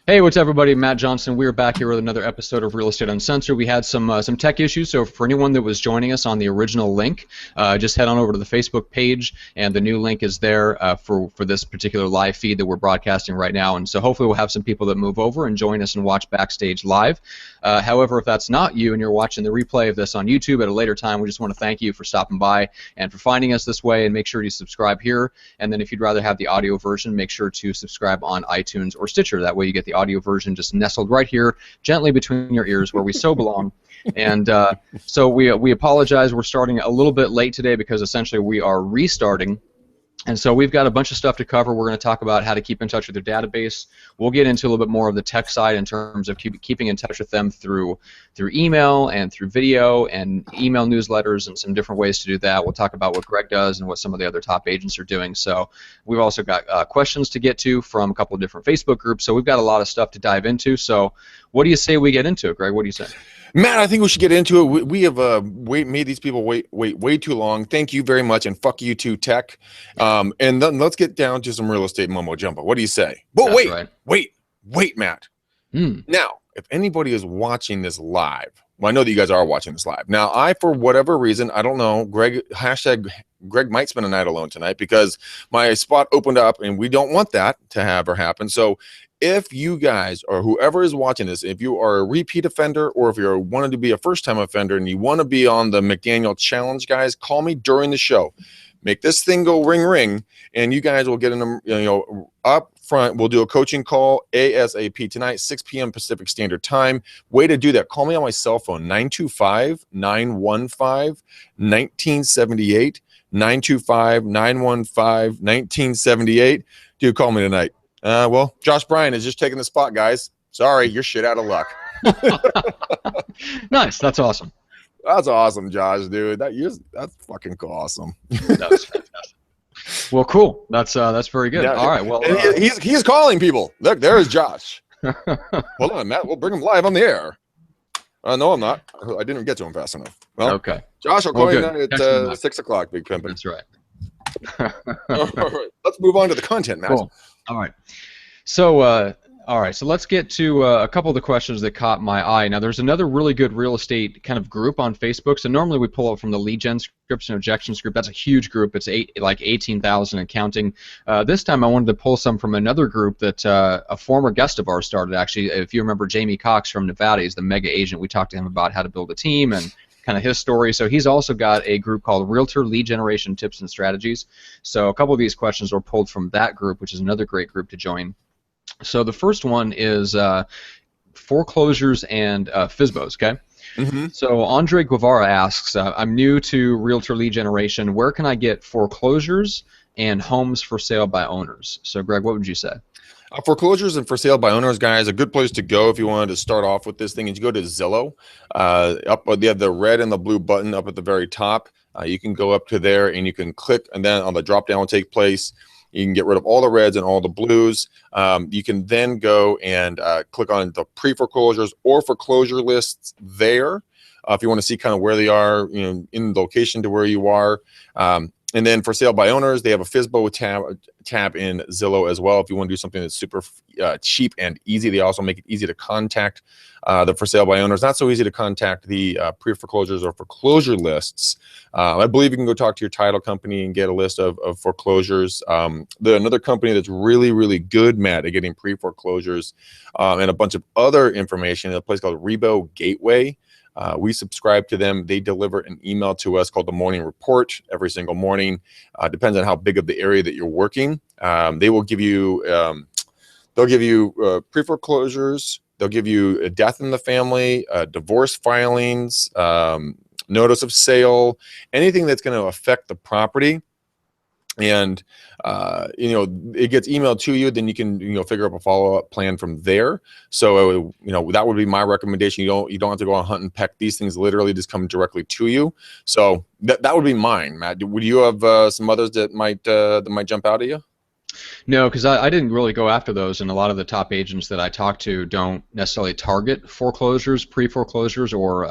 Hey, what's everybody? Matt Johnson. We're back here with another episode of Real Estate Uncensored. We had some tech issues, so for anyone that was joining us on the original link, just head on over to the Facebook page, and the new link is there for this particular live feed that we're broadcasting right now. And so hopefully we'll have some people that move over and join us and watch backstage live. However, if that's not you and you're watching the replay of this on YouTube at a later time, we just want to thank you for stopping by and for finding us this way. And make sure you subscribe here. And then if you'd rather have the audio version, make sure to subscribe on iTunes or Stitcher. That way you get the audio version just nestled right here, gently between your ears, where we so belong. And so we apologize. We're starting a little bit late today because essentially we are restarting. And so we've got a bunch of stuff to cover. We're going to talk about how to keep in touch with your database. We'll get into a little bit more of the tech side in terms of keeping in touch with them through email and through video and email newsletters and some different ways to do that. We'll talk about what Greg does and what some of the other top agents are doing. So we've also got questions to get to from a couple of different Facebook groups. So we've got a lot of stuff to dive into. So what do you say we get into it, Greg? What do you say? Matt, I think we should get into it. We have made these people wait way too long. Thank you very much, and fuck you too, tech. And then let's get down to some real estate mumbo jumbo. What do you say? But wait, Matt. Now, if anybody is watching this live, well, I know that you guys are watching this live. Now, for whatever reason, I don't know, Greg might spend a night alone tonight because my spot opened up, and we don't want that to happen. So if you guys or whoever is watching this, if you are a repeat offender or if you're wanting to be a first-time offender and you want to be on the McDaniel Challenge, guys, call me during the show. Make this thing go ring, ring, and you guys will get in up front. We'll do a coaching call ASAP tonight, 6 p.m. Pacific Standard Time. Way to do that. Call me on my cell phone, 925-915-1978, 925-915-1978. Dude, call me tonight. Well, Josh Bryan is just taking the spot, guys. Sorry, you're shit out of luck. Nice. That's awesome. That's awesome, Josh, dude. That's fucking awesome. That was fantastic. Well, cool. That's very good. Yeah, all right. Well, he's calling people. Look, there is Josh. Hold on, Matt. We'll bring him live on the air. No, I'm not. I didn't get to him fast enough. Well, okay. Josh, I'll call you at 6 o'clock, Big Pimpin'. That's right. All right. Let's move on to the content, Matt. Cool. All right. So, so let's get to a couple of the questions that caught my eye. Now, there's another really good real estate kind of group on Facebook. So normally we pull up from the lead gen scripts and objections group. That's a huge group. It's like 18,000 and counting. This time I wanted to pull some from another group that a former guest of ours started, actually. If you remember Jamie Cox from Nevada, he's the mega agent. We talked to him about how to build a team and kind of his story. So he's also got a group called Realtor Lead Generation Tips and Strategies. So a couple of these questions were pulled from that group, which is another great group to join. So the first one is foreclosures and Fizbos, okay? Mm-hmm. So Andre Guevara asks, I'm new to Realtor Lead Generation. Where can I get foreclosures and homes for sale by owners? So Greg, what would you say? Foreclosures and for sale by owners, guys, a good place to go if you wanted to start off with this thing is you go to Zillow. They have the red and the blue button up at the very top. You can go up to there and you can click, and then on the drop down will take place. You can get rid of all the reds and all the blues. You can then go and click on the pre-foreclosures or foreclosure lists there if you want to see kind of where they are, in location to where you are. And then for sale by owners, they have a Fizbo tab in Zillow as well. If you want to do something that's super cheap and easy, they also make it easy to contact the for sale by owners. Not so easy to contact the pre-foreclosures or foreclosure lists. I believe you can go talk to your title company and get a list of foreclosures. Another company that's really, really good, Matt, at getting pre-foreclosures and a bunch of other information, a place called Rebo Gateway. We subscribe to them. They deliver an email to us called the Morning Report every single morning. Depends on how big of the area that you're working. They will give you, they'll give you pre-foreclosures. They'll give you a death in the family, divorce filings, notice of sale, anything that's going to affect the property. And it gets emailed to you, then you can figure up a follow-up plan from there. So that would be my recommendation. You don't have to go on hunt and peck. These things literally just come directly to you. So that would be mine, Matt. Would you have some others that might jump out at you? No, because I didn't really go after those, and a lot of the top agents that I talk to don't necessarily target foreclosures, pre-foreclosures, or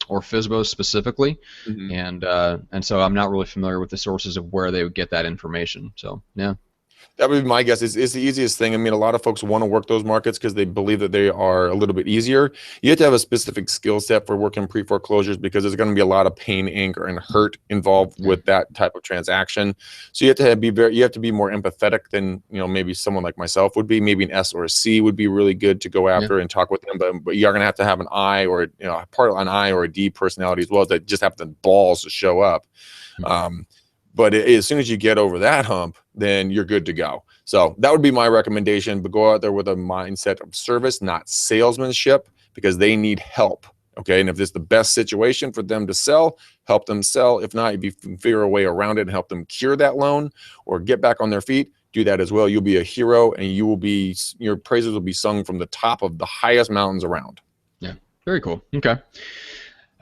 Fizbo specifically, and so I'm not really familiar with the sources of where they would get that information. So yeah. That would be my guess. It's the easiest thing. I mean, a lot of folks want to work those markets because they believe that they are a little bit easier. You have to have a specific skill set for working pre-foreclosures because there's going to be a lot of pain, anger, and hurt involved with that type of transaction. So you have to you have to be more empathetic than, you know, maybe someone like myself would be. Maybe an S or a C would be really good to go after and talk with them. But you are going to have an I, or, you know, part of an I or a D personality as well, that just have the balls to show up. But as soon as you get over that hump, then you're good to go. So that would be my recommendation. But go out there with a mindset of service, not salesmanship, because they need help. Okay. And if it's the best situation for them to sell, help them sell. If not, if you can figure a way around it and help them cure that loan or get back on their feet, do that as well. You'll be a hero, and your praises will be sung from the top of the highest mountains around. Yeah. Very cool. Okay.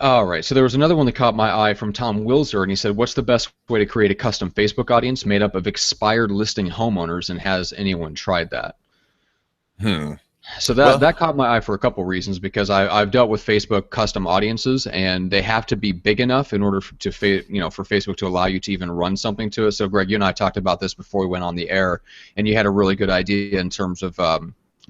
All right, so there was another one that caught my eye from Tom Wilzer, and he said, what's the best way to create a custom Facebook audience made up of expired listing homeowners, and has anyone tried that? So that caught my eye for a couple reasons, because I've dealt with Facebook custom audiences, and they have to be big enough in order for Facebook to allow you to even run something to it. So Greg, you and I talked about this before we went on the air, and you had a really good idea in terms of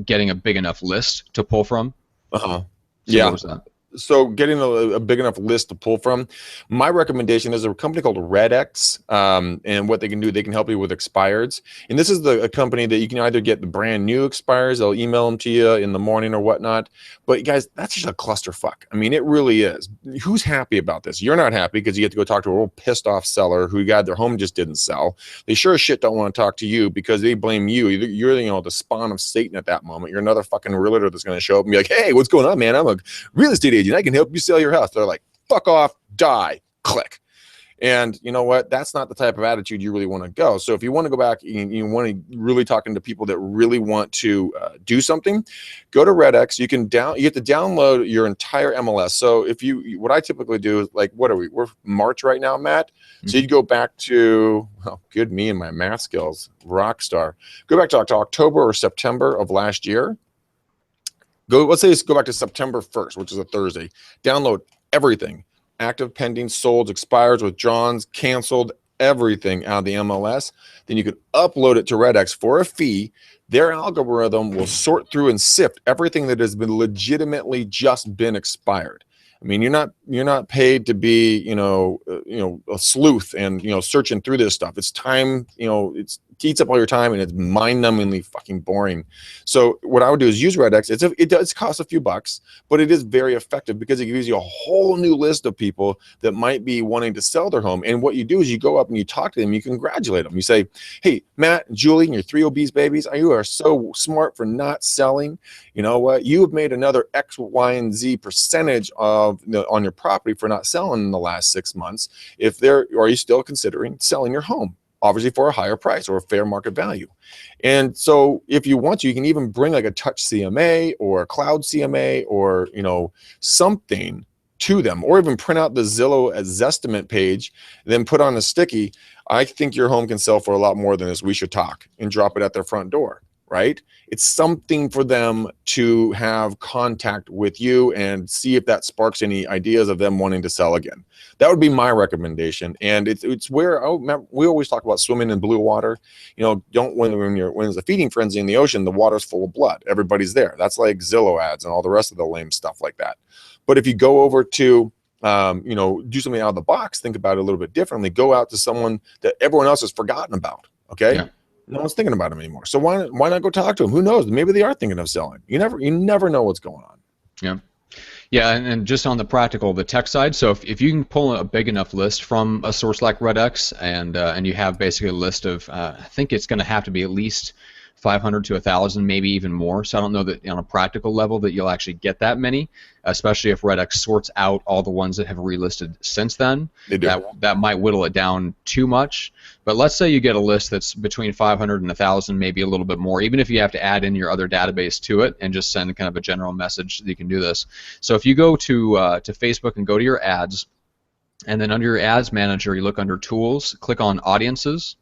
getting a big enough list to pull from. So yeah. What was that? So getting a big enough list to pull from, my recommendation is a company called RedX, and what they can do, they can help you with expireds. And this is a company that you can either get the brand new expires, they'll email them to you in the morning or whatnot. But guys, that's just a clusterfuck. I mean, it really is. Who's happy about this? You're not happy because you have to go talk to a real pissed off seller who their home just didn't sell. They sure as shit don't want to talk to you because they blame you. You're, you know, the spawn of Satan at that moment. You're another fucking realtor that's going to show up and be like, hey, what's going on, man? I'm a real estate agent. I can help you sell your house. They're like, fuck off, die, click. And you know what? That's not the type of attitude you really want to go. So if you want to go back and you want to really talking to people that really want to do something, go to RedX. You have to download your entire MLS. So what I typically do is, like, what are we? We're March right now, Matt. So you'd go back to, good me and my math skills, rock star. Go back to October or September of last year. Let's go back to September 1st, which is a Thursday. Download everything. Active, pending, sold, expires, withdrawn, canceled, everything out of the MLS. Then you could upload it to RedX for a fee. Their algorithm will sort through and sift everything that has been legitimately just been expired. I mean, you're not paid to be, a sleuth and, searching through this stuff. It's time, it eats up all your time, and it's mind-numbingly fucking boring. So what I would do is use RedX. It does cost a few bucks, but it is very effective because it gives you a whole new list of people that might be wanting to sell their home. And what you do is you go up and you talk to them, you congratulate them. You say, hey, Matt and Julie and your 3 obese babies, you are so smart for not selling. You know what? You have made another X, Y, and Z percentage on your property for not selling in the last 6 months. Are you still considering selling your home? Obviously for a higher price or a fair market value. And so if you want to, you can even bring like a touch CMA or a cloud CMA or, something to them, or even print out the Zillow Zestimate page, then put on a sticky, I think your home can sell for a lot more than this. We should talk, and drop it at their front door. Right? It's something for them to have contact with you and see if that sparks any ideas of them wanting to sell again. That would be my recommendation. And it's where we always talk about swimming in blue water. When there's a feeding frenzy in the ocean, the water's full of blood. Everybody's there. That's like Zillow ads and all the rest of the lame stuff like that. But if you go over to do something out of the box, think about it a little bit differently. Go out to someone that everyone else has forgotten about. Okay. Yeah. No one's thinking about them anymore. So why not go talk to them? Who knows? Maybe they are thinking of selling. You never know what's going on. Yeah. Yeah, and just on the tech side, so if you can pull a big enough list from a source like RedX, and you have basically a list of, I think it's going to have to be at least 500 to 1,000, maybe even more. So I don't know that on a practical level that you'll actually get that many, especially if RedX sorts out all the ones that have relisted since then. They do. That might whittle it down too much. But let's say you get a list that's between 500 and 1,000, maybe a little bit more, even if you have to add in your other database to it and just send kind of a general message that you can do this. So if you go to Facebook and go to your ads, and then under your ads manager, you look under tools, click on audiences.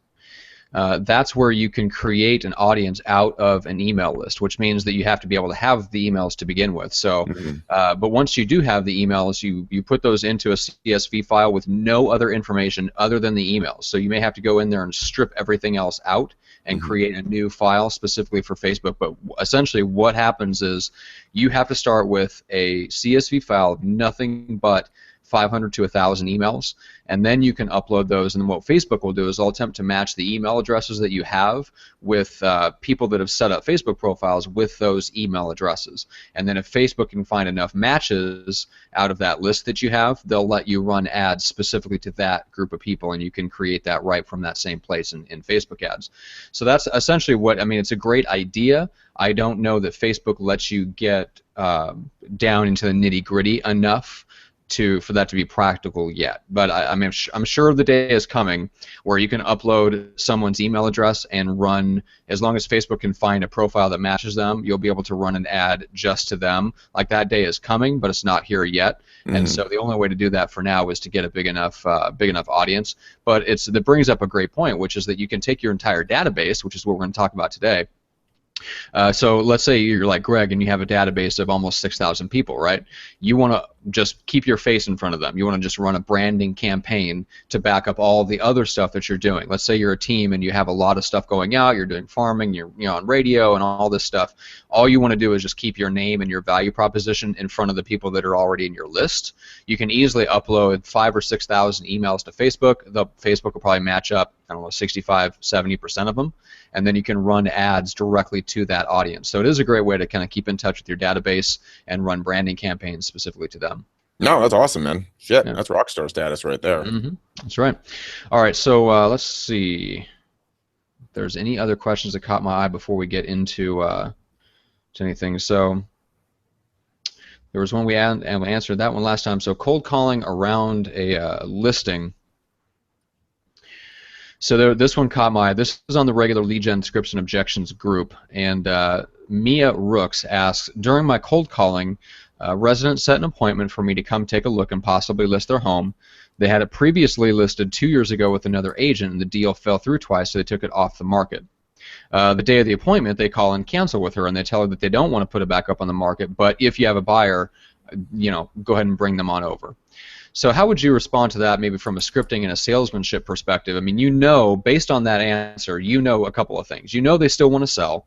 That's where you can create an audience out of an email list, which means that you have to be able to have the emails to begin with. So, but once you do have the emails, you put those into a CSV file with no other information other than the emails. So you may have to go in there and strip everything else out and create a new file specifically for Facebook. But essentially what happens is you have to start with a CSV file of nothing but 500 to 1,000 emails, and then you can upload those. And then what Facebook will do is they'll attempt to match the email addresses that you have with people that have set up Facebook profiles with those email addresses. And then if Facebook can find enough matches out of that list that you have, they'll let you run ads specifically to that group of people, and you can create that right from that same place in Facebook ads. So that's essentially what, I mean, it's a great idea. I don't know that Facebook lets you get down into the nitty-gritty enough for that to be practical yet, but I'm sure the day is coming where you can upload someone's email address and run, as long as Facebook can find a profile that matches them, you'll be able to run an ad just to them. Like, that day is coming, but it's not here yet. And so the only way to do that for now is to get a big enough audience. But that brings up a great point, which is that you can take your entire database, which is what we're going to talk about today. So let's say you're like Greg and you have a database of almost 6,000 people, right? You want to just keep your face in front of them. You want to just run a branding campaign to back up all the other stuff that you're doing. Let's say you're a team and you have a lot of stuff going out. You're doing farming, you're on radio and all this stuff. All you want to do is just keep your name and your value proposition in front of the people that are already in your list. You can easily upload 5,000 or 6,000 emails to Facebook. Facebook will probably match up, I don't know, 65, 70% of them, and then you can run ads directly to that audience. So it is a great way to kind of keep in touch with your database and run branding campaigns specifically to them. No, that's awesome, man. Shit, yeah. That's rock star status right there. That's right. All right, so let's see if there's any other questions that caught my eye before we get into to anything. So there was one we answered that one last time. So cold calling around a listing. So this one caught my eye. This is on the regular lead gen scripts and objections group, and Mia Rooks asks, during my cold calling, residents set an appointment for me to come take a look and possibly list their home. They had it previously listed 2 years ago with another agent, and the deal fell through twice, so they took it off the market. The day of the appointment, they call and cancel with her, and they tell her that they don't want to put it back up on the market, but if you have a buyer, go ahead and bring them on over. So how would you respond to that, maybe from a scripting and a salesmanship perspective? I mean, based on that answer, a couple of things. They still want to sell.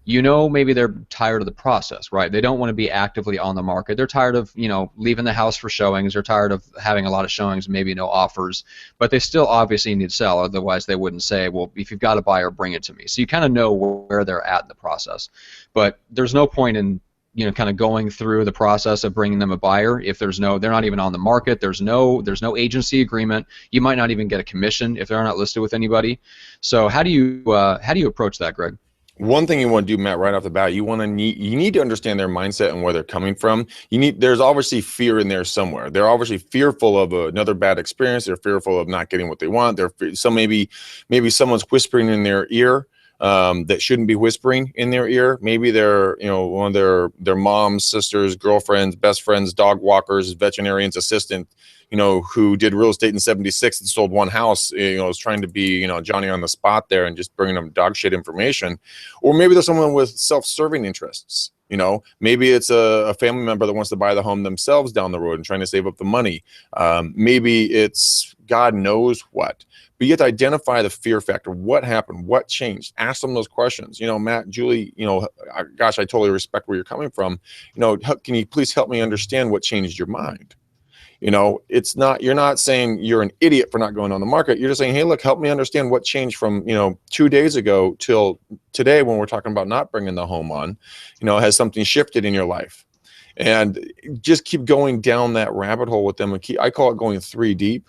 Maybe they're tired of the process, right? They don't want to be actively on the market. They're tired of, leaving the house for showings. They're tired of having a lot of showings, maybe no offers. But they still obviously need to sell, otherwise they wouldn't say, well, if you've got a buyer, bring it to me. So you kind of know where they're at in the process. But there's no point in kind of going through the process of bringing them a buyer if they're not even on the market. There's no agency agreement. You might not even get a commission if they're not listed with anybody. So how do you approach that, Greg? One thing you want to do, Matt, right off the bat, you need to understand their mindset and where they're coming from. There's obviously fear in there somewhere. They're obviously fearful of another bad experience. They're fearful of not getting what they want. Maybe someone's whispering in their ear that shouldn't be whispering in their ear. Maybe they're one of their mom's, sisters, girlfriends, best friends, dog walkers, veterinarian's assistant, who did real estate in '76 and sold one house, is trying to be, Johnny on the spot there and just bringing them dog shit information. Or maybe there's someone with self-serving interests. Maybe it's a family member that wants to buy the home themselves down the road and trying to save up the money. Maybe it's God knows what. But you have to identify the fear factor. What happened? What changed? Ask them those questions. Matt, Julie, gosh, I totally respect where you're coming from. Can you please help me understand what changed your mind? You're not saying you're an idiot for not going on the market. You're just saying, hey, look, help me understand what changed from, 2 days ago till today when we're talking about not bringing the home on. Has something shifted in your life? And just keep going down that rabbit hole with them. I call it going 3 deep.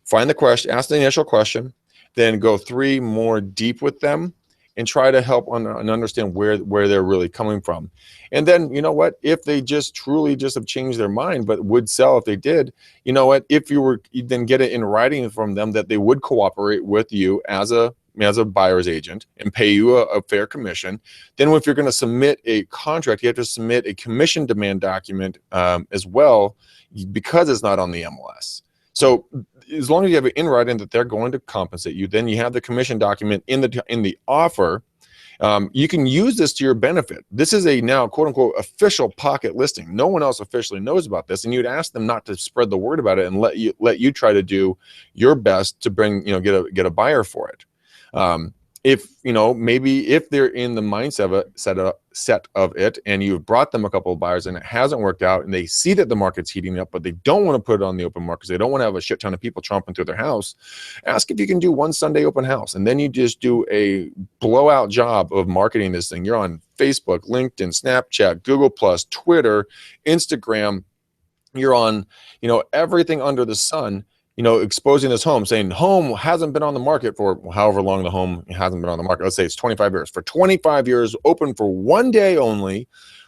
Find the question, ask the initial question, then go 3 more deep with them and try to help and understand where they're really coming from. And then, if they just truly just have changed their mind, but would sell if they did, if you then get it in writing from them that they would cooperate with you as a buyer's agent and pay you a fair commission. Then if you're going to submit a contract, you have to submit a commission demand document as well, because it's not on the MLS. So as long as you have it in writing that they're going to compensate you, then you have the commission document in the offer. You can use this to your benefit. This is a now quote unquote official pocket listing. No one else officially knows about this, and you'd ask them not to spread the word about it and let you try to do your best to bring get a buyer for it. if maybe if they're in the mindset of set of it, and you've brought them a couple of buyers and it hasn't worked out, and they see that the market's heating up, but they don't want to put it on the open market, they don't want to have a shit ton of people tromping through their house, ask if you can do one Sunday open house, and then you just do a blowout job of marketing this thing. You're on Facebook, LinkedIn, Snapchat, Google Plus, Twitter, Instagram. You're on everything under the sun, exposing this home, saying home hasn't been on the market for however long the home hasn't been on the market. Let's say it's 25 years. For 25 years, open for one day only,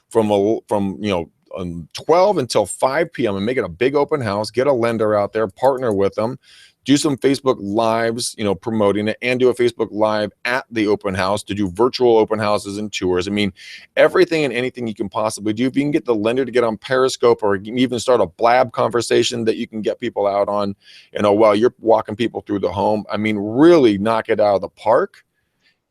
from 12 until 5 p.m. and make it a big open house. Get a lender out there, partner with them, do some Facebook lives, promoting it, and do a Facebook live at the open house to do virtual open houses and tours. I mean, everything and anything you can possibly do. If you can get the lender to get on Periscope, or even start a blab conversation that you can get people out on, while you're walking people through the home. I mean, really knock it out of the park.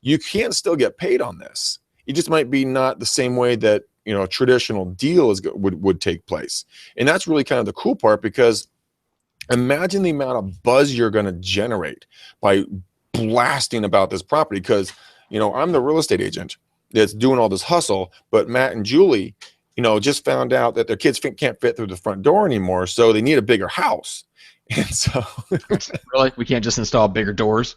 You can still get paid on this. It just might be not the same way that, a traditional deal would take place. And that's really kind of the cool part, because imagine the amount of buzz you're going to generate by blasting about this property. Because, I'm the real estate agent that's doing all this hustle, but Matt and Julie, just found out that their kids can't fit through the front door anymore, so they need a bigger house. And so, really, we can't just install bigger doors?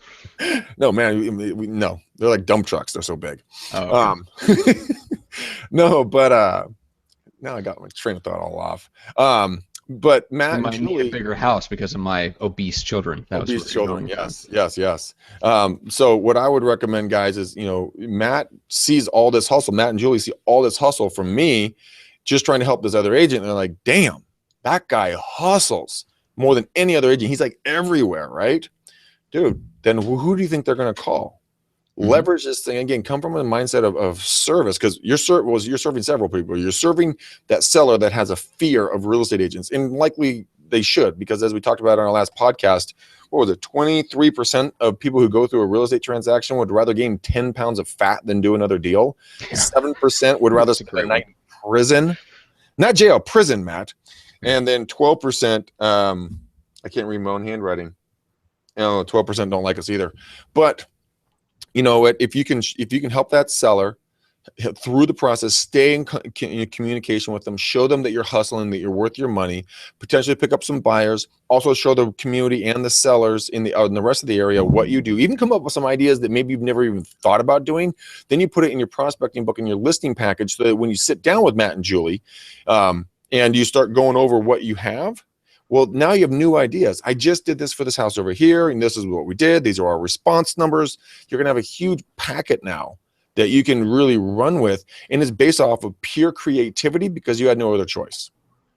No, man, no, they're like dump trucks. They're so big. Oh, okay. No, but now I got my train of thought all off. But Matt and Julie need a bigger house because of my obese children. Obese children, yes. So what I would recommend, guys, is Matt sees all this hustle. Matt and Julie see all this hustle from me, just trying to help this other agent. And they're like, damn, that guy hustles more than any other agent. He's like everywhere, right? Dude, then who do you think they're going to call? Leverage this thing again. Come from a mindset of service, because you're serving several people. You're serving that seller that has a fear of real estate agents, and likely they should, because as we talked about on our last podcast, what was it? 23% of people who go through a real estate transaction would rather gain 10 pounds of fat than do another deal. 7% would rather spend a night in prison, not jail, prison, Matt. And then 12%, I can't read my own handwriting. 12% don't like us either, but. You know what? If you can help that seller through the process, stay in communication with them, show them that you're hustling, that you're worth your money, potentially pick up some buyers, also show the community and the sellers in the rest of the area what you do, even come up with some ideas that maybe you've never even thought about doing. Then you put it in your prospecting book, in your listing package, so that when you sit down with Matt and Julie, and you start going over what you have, well, now you have new ideas. I just did this for this house over here, and this is what we did. These are our response numbers. You're going to have a huge packet now that you can really run with, and it's based off of pure creativity because you had no other choice.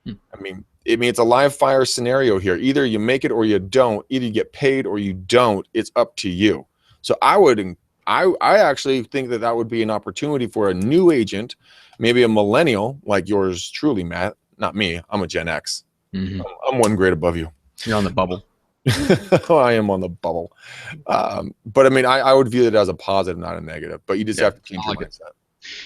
I mean, it's a live fire scenario here. Either you make it or you don't. Either you get paid or you don't. It's up to you. So I actually think that would be an opportunity for a new agent, maybe a millennial like yours truly, Matt. Not me. I'm a Gen X. I'm one grade above you. You're on the bubble. I am on the bubble. But I mean, I would view it as a positive, not a negative. But you just have to change your mindset.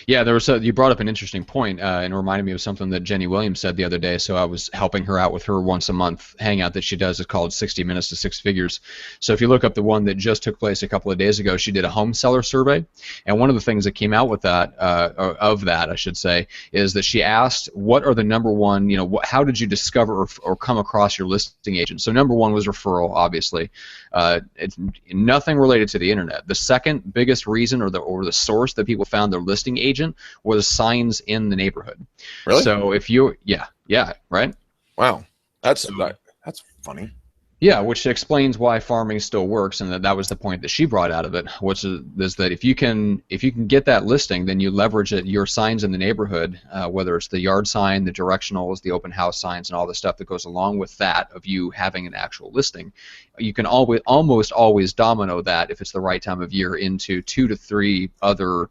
Yeah, you brought up an interesting point, and it reminded me of something that Jenny Williams said the other day. So I was helping her out with her once a month hangout that she does. It's called 60 Minutes to Six Figures. So if you look up the one that just took place a couple of days ago, she did a home seller survey, and one of the things that came out with that, I should say, is that she asked, what are the number one, how did you discover or come across your listing agent? So number one was referral, obviously. It's nothing related to the internet. The second biggest reason, or the source that people found their listing agent, was signs in the neighborhood. Really? So if you, yeah, right? Wow, that's funny. Yeah, which explains why farming still works, and that was the point that she brought out of it, which is that if you can get that listing, then you leverage your signs in the neighborhood, whether it's the yard sign, the directionals, the open house signs, and all the stuff that goes along with that of you having an actual listing. You can almost always domino that, if it's the right time of year, into 2 to 3 other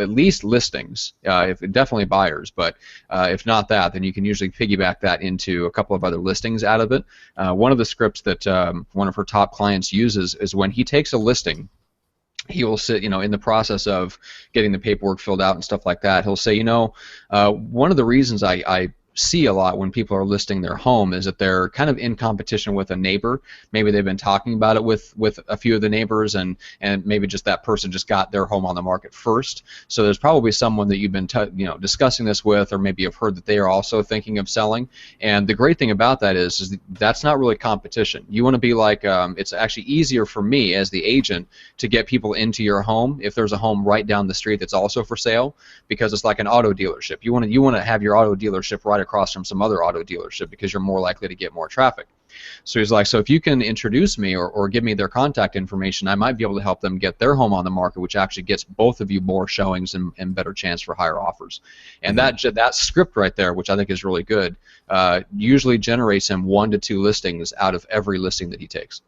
at least listings, if definitely buyers, but if not that, then you can usually piggyback that into a couple of other listings out of it. One of the scripts that one of her top clients uses is when he takes a listing, he will sit, in the process of getting the paperwork filled out and stuff like that, he'll say, one of the reasons I see a lot when people are listing their home is that they're kind of in competition with a neighbor. Maybe they've been talking about it with a few of the neighbors, and maybe just that person just got their home on the market first. So there's probably someone that you've been discussing this with, or maybe you've heard that they are also thinking of selling. And the great thing about that is that's not really competition. You want to be like, it's actually easier for me as the agent to get people into your home if there's a home right down the street that's also for sale, because it's like an auto dealership. You want to have your auto dealership right across from some other auto dealership because you're more likely to get more traffic. So he's like, so if you can introduce me or give me their contact information, I might be able to help them get their home on the market, which actually gets both of you more showings and better chance for higher offers. And that script right there, which I think is really good, usually generates him 1 to 2 listings out of every listing that he takes.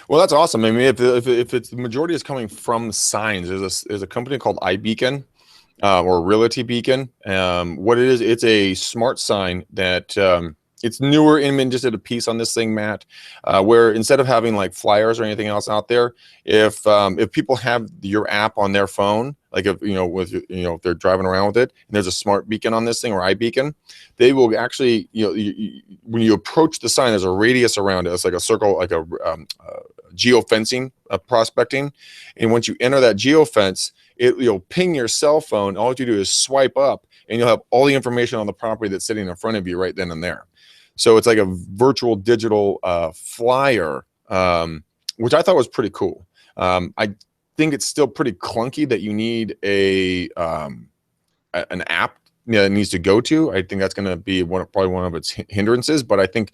Well, that's awesome. I mean, if it's the majority is coming from signs, there's a company called iBeacon. Or Realty Beacon. What it is, it's a smart sign that it's newer. Inman just did a piece on this thing, Matt, where instead of having like flyers or anything else out there, if people have your app on their phone, like if if they're driving around with it, and there's a smart beacon on this thing or iBeacon, they will actually when you approach the sign, there's a radius around it. It's like a circle, like a geofencing prospecting, and once you enter that geofence, you'll ping your cell phone. All you do is swipe up, and you'll have all the information on the property that's sitting in front of you right then and there. So it's like a virtual digital flyer, which I thought was pretty cool. I think it's still pretty clunky that you need an app that it needs to go to. I think that's going to be probably one of its hindrances. But I think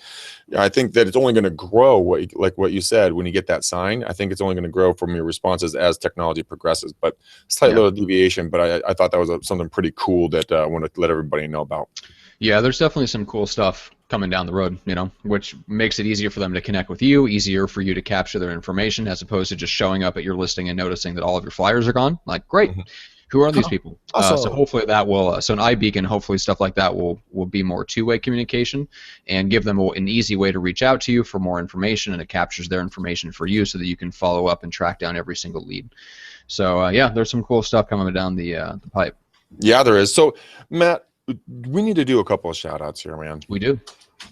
that it's only going to grow. Like what you said, when you get that sign, I think it's only going to grow from your responses as technology progresses. But slight little deviation. But I thought that was something pretty cool that I want to let everybody know about. Yeah, there's definitely some cool stuff coming down the road, which makes it easier for them to connect with you, easier for you to capture their information, as opposed to just showing up at your listing and noticing that all of your flyers are gone. Like, great. Who are these people? So hopefully that will, so an iBeacon, hopefully stuff like that will be more two-way communication and give them an easy way to reach out to you for more information, and it captures their information for you so that you can follow up and track down every single lead. So yeah, there's some cool stuff coming down the pipe. Yeah, there is. So Matt, we need to do a couple of shout outs here, man. We do.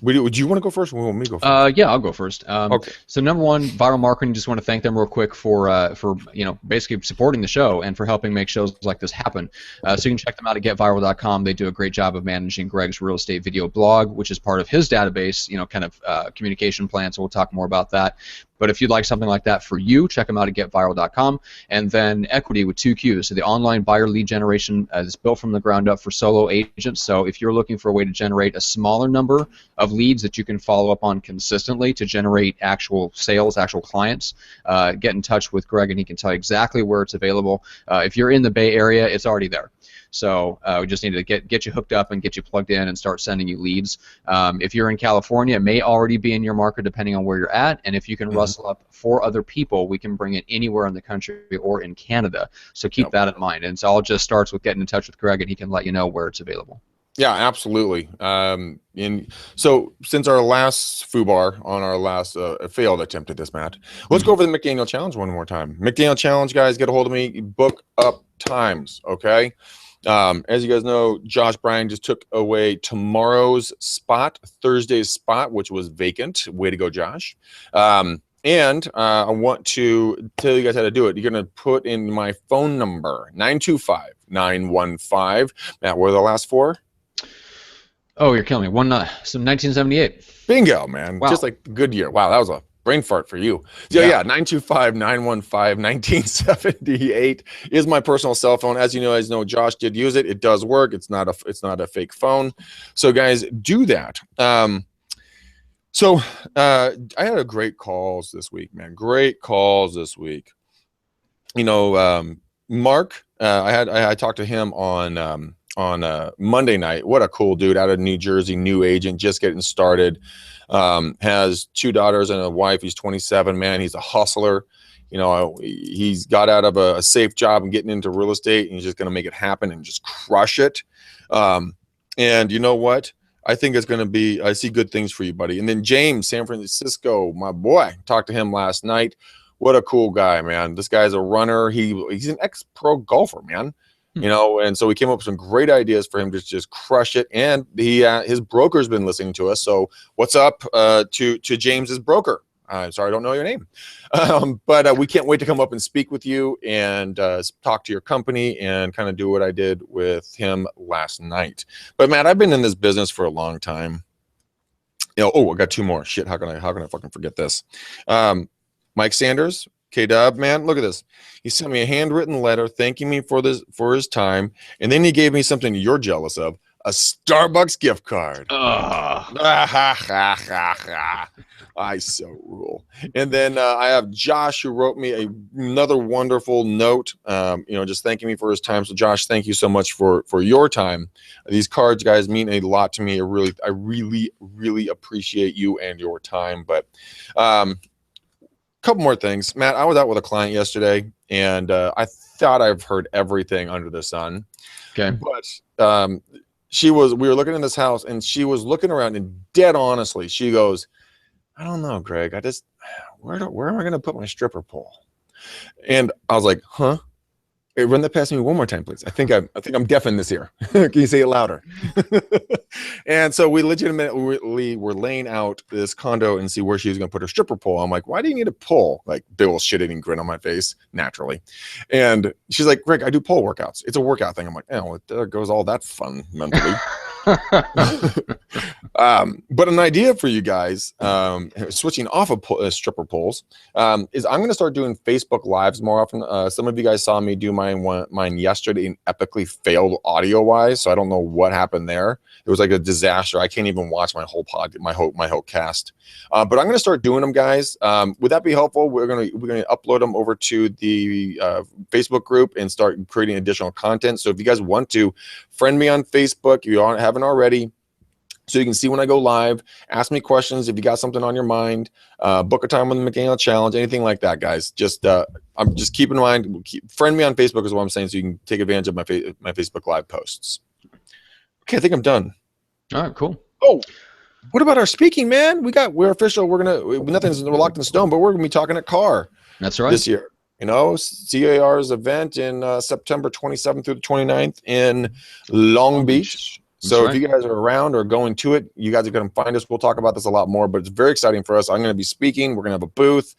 Would you want to go first, or will me go first? Yeah, I'll go first. Okay. So number one, Viral Marketing. Just want to thank them real quick for basically supporting the show and for helping make shows like this happen. So you can check them out at getviral.com. They do a great job of managing Greg's real estate video blog, which is part of his database, communication plan. So we'll talk more about that. But if you'd like something like that for you, check them out at getviral.com. And then Equity with 2 Qs. So the online buyer lead generation is built from the ground up for solo agents. So if you're looking for a way to generate a smaller number of leads that you can follow up on consistently to generate actual sales, actual clients, get in touch with Greg and he can tell you exactly where it's available. If you're in the Bay Area, it's already there. So we just need to get you hooked up and get you plugged in and start sending you leads. If you're in California, it may already be in your market depending on where you're at. And if you can rustle up 4 other people, we can bring it anywhere in the country or in Canada. So keep that in mind. And it all just starts with getting in touch with Greg, and he can let you know where it's available. Yeah, absolutely. And so since our last FUBAR on our last failed attempt at this, Matt, let's go over the McDaniel Challenge one more time. McDaniel Challenge, guys, get a hold of me. Book up times, okay? As you guys know, Josh Bryan just took away tomorrow's spot, Thursday's spot, which was vacant. Way to go, Josh. And I want to tell you guys how to do it. You're going to put in my phone number, 925-915. Matt, what are the last 4? Oh, you're killing me. So 1978. Bingo, man. Wow. Just like Goodyear. Wow, that was a brain fart for you. So yeah, 925-915-1978 is my personal cell phone. As you know, Josh did use it. It does work. It's not a fake phone. So guys, do that. So I had a great calls this week, man. Great calls this week. Mark, I talked to him on Monday night. What a cool dude out of New Jersey, new agent, just getting started. Has 2 daughters and a wife. He's 27, man. He's a hustler. He's got out of a safe job and getting into real estate, and he's just going to make it happen and just crush it. And you know what? I think it's going to be, I see good things for you, buddy. And then James, San Francisco, my boy, talked to him last night. What a cool guy, man. This guy's a runner. He's an ex-pro golfer, man. you know, and so we came up with some great ideas for him to just crush it. And his broker's been listening to us. So what's up to James's broker? Sorry, I don't know your name, but we can't wait to come up and speak with you and talk to your company and kind of do what I did with him last night. But Matt, I've been in this business for a long time. You know, oh, I got two more. Shit, how can I fucking forget this? Mike Sanders, K-Dub, man, look at this. He sent me a handwritten letter thanking me for his time, and then he gave me something you're jealous of, a Starbucks gift card. I so rule. And then I have Josh, who wrote me another wonderful note, you know, just thanking me for his time. So Josh, thank you so much for your time. These cards, guys, mean a lot to me. I really appreciate you and your time. But couple more things, Matt. I was out with a client yesterday, and I thought I've heard everything under the sun. Okay. But we were looking in this house, and she was looking around, and dead honestly, she goes, I don't know, Greg. Where am I going to put my stripper pole? And I was like, huh? Hey, run that past me one more time, please. I think I'm deaf in this ear. Can you say it louder? And so we legitimately were laying out this condo and see where she was going to put her stripper pole. I'm like, why do you need a pole? Like, big old shit-eating grin on my face, naturally. And she's like, Greg, I do pole workouts. It's a workout thing. I'm like, oh, well, there goes all that fun mentally. But an idea for you guys, switching off of stripper poles, is I'm going to start doing Facebook Lives more often. Some of you guys saw me do mine yesterday and epically failed audio wise, so I don't know what happened there. It was like a disaster. I can't even watch my whole cast. But I'm going to start doing them, guys. Would that be helpful? We're going to upload them over to the Facebook group and start creating additional content. So if you guys want to, friend me on Facebook. You haven't already, so you can see when I go live. Ask me questions if you got something on your mind. Book a time on the McDaniel Challenge, anything like that, guys. Just keep in mind. Friend me on Facebook is what I'm saying, so you can take advantage of my Facebook Live posts. Okay, I think I'm done. All right, cool. Oh, what about our speaking, man? We're official. Nothing's locked in stone, but we're gonna be talking at CAR. That's right. This year. You know, CAR's event in September 27th through the 29th in Long Beach. So if you guys are around or going to it, you guys are going to find us. We'll talk about this a lot more, but it's very exciting for us. I'm going to be speaking. We're going to have a booth.